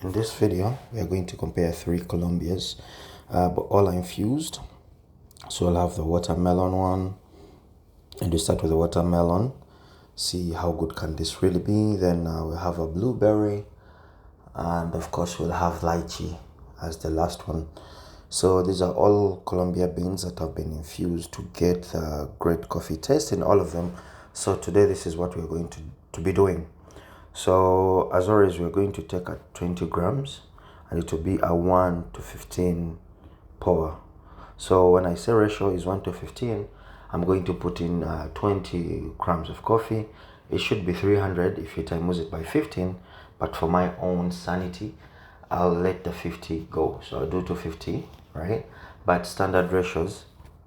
In this video, we are going to compare three Colombias, but all are infused. So we'll have the watermelon one, and we start with the watermelon. See how good can this really be. Then we'll have a blueberry, and of course we'll have lychee as the last one. So these are all Colombia beans that have been infused to get great coffee taste in all of them. So today this is what we're going to be doing. So as always, we're going to take 20 grams, and it will be a 1 to 15 pour. So when I say ratio is 1 to 15, I'm going to put in 20 grams of coffee. It should be 300 if you times it by 15, but for my own sanity, I'll let the 50 go. So I'll do 250, right? But standard ratios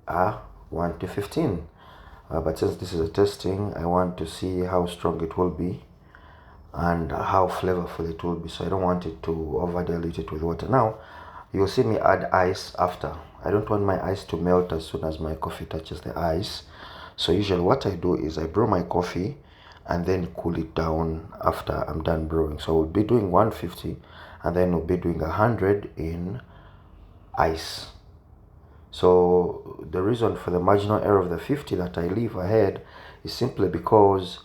are 1 to 15. But since this is a testing, I want to see how strong it will be and how flavorful it will be. So I don't want it to over dilute it with water. Now, you'll see me add ice after. I don't want my ice to melt as soon as my coffee touches the ice. So usually what I do is I brew my coffee and then cool it down after I'm done brewing. So we'll be doing 150 and then we'll be doing 100 in ice. So the reason for the marginal error of the 50 that I leave ahead is simply because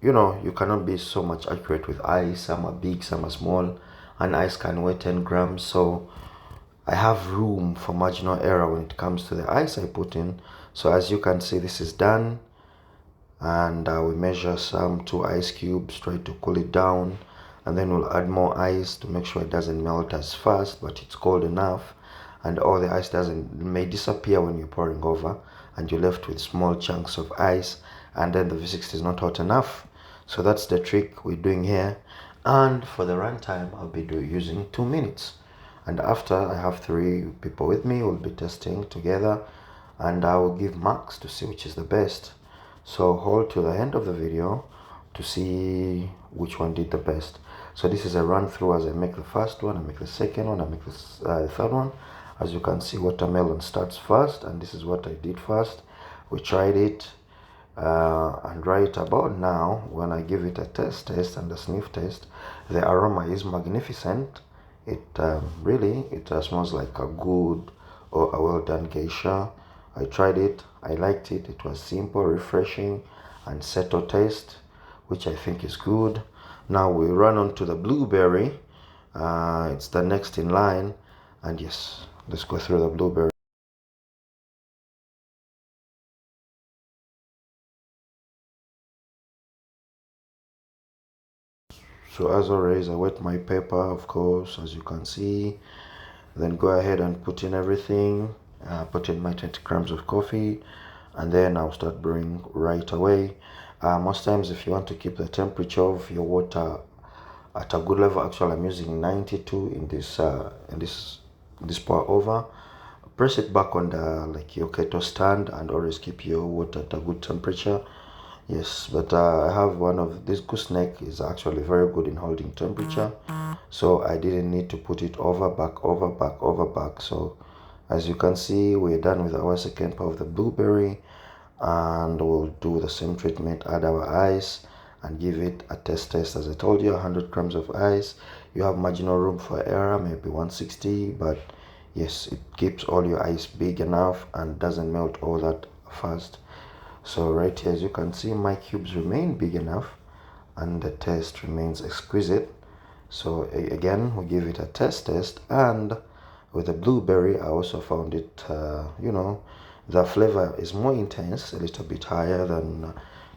you know, you cannot be so much accurate with ice. Some are big, some are small, and ice can weigh 10 grams. So I have room for marginal error when it comes to the ice I put in. So as you can see, this is done. And we measure some 2 ice cubes, try to cool it down. And then we'll add more ice to make sure it doesn't melt as fast, but it's cold enough. And all the ice may disappear when you're pouring over. And you're left with small chunks of ice. And then the V60 is not hot enough. So that's the trick we're doing here. And for the runtime, I'll be using 2 minutes. And after I have 3 people with me, we'll be testing together. And I will give marks to see which is the best. So hold to the end of the video to see which one did the best. So this is a run through as I make the first one, I make the second one, I make the third one. As you can see, watermelon starts first, and this is what I did first. We tried it. And right about now, when I give it a test and a sniff test, the aroma is magnificent. It really smells like a good or a well done geisha. I tried it, I liked it. It was simple, refreshing, and settled taste, which I think is good. Now we run on to the blueberry. It's the next in line, and yes, let's go through the blueberry. So as always, I wet my paper, of course, as you can see. Then go ahead and put in everything. Put in my 20 grams of coffee, and then I'll start brewing right away. Most times, if you want to keep the temperature of your water at a good level, actually I'm using 92 in this pour over. Press it back on the your kettle stand, and always keep your water at a good temperature. Yes, but I have one of this gooseneck is actually very good in holding temperature, so I didn't need to put it over back. So as you can see, we're done with our second part of the blueberry, and we'll do the same treatment, add our ice and give it a test. As I told you, 100 grams of ice. You have marginal room for error, maybe 160, but yes, it keeps all your ice big enough and doesn't melt all that fast. So right here, as you can see, my cubes remain big enough and the taste remains exquisite. So again, we give it a test, and with the blueberry, I also found it, the flavor is more intense, a little bit higher than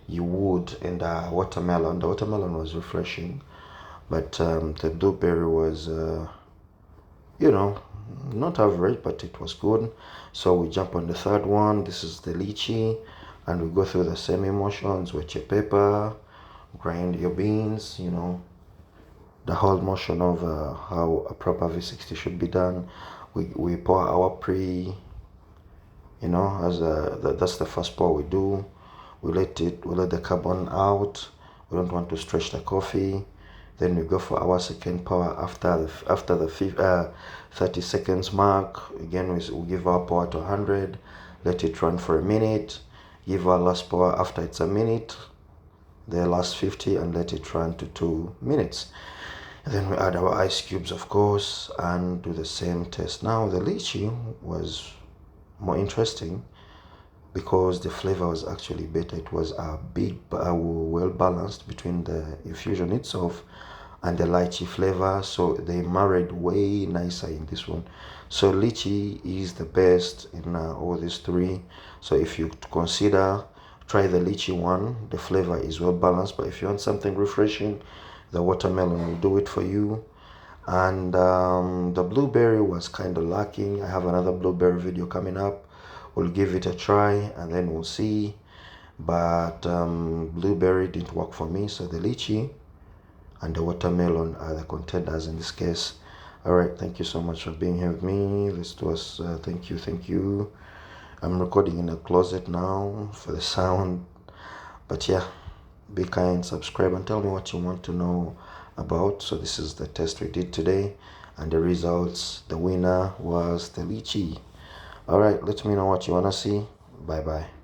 you would in the watermelon. The watermelon was refreshing, but the blueberry was, not average, but it was good. So we jump on the third one. This is the lychee, and we go through the same emotions: wet your paper, grind your beans, the whole motion of how a proper V60 should be done. We pour our that's the first pour we do. We let the carbon out. We don't want to stretch the coffee. Then we go for our second pour after the 30 seconds mark. Again, we give our pour to 100, let it run for a minute, give our last pour after it's a minute, the last 50, and let it run to 2 minutes. And then we add our ice cubes, of course, and do the same test. Now the lychee was more interesting because the flavor was actually better. It was a big, well balanced between the infusion itself and the lychee flavor, so they married way nicer in this one. So lychee is the best in all these three. So if you consider, try the lychee one. The flavor is well balanced, but if you want something refreshing, the watermelon will do it for you. And the blueberry was kind of lacking. I have another blueberry video coming up. We'll give it a try and then we'll see. But blueberry didn't work for me, so the lychee and the watermelon are the contenders in this case. All right, thank you so much for being here with me. This was thank you. I'm recording in a closet now for the sound, but yeah, be kind, subscribe, and tell me what you want to know about. So this is the test we did today, and the results. The winner was the lychee. All right, let me know what you want to see. Bye bye.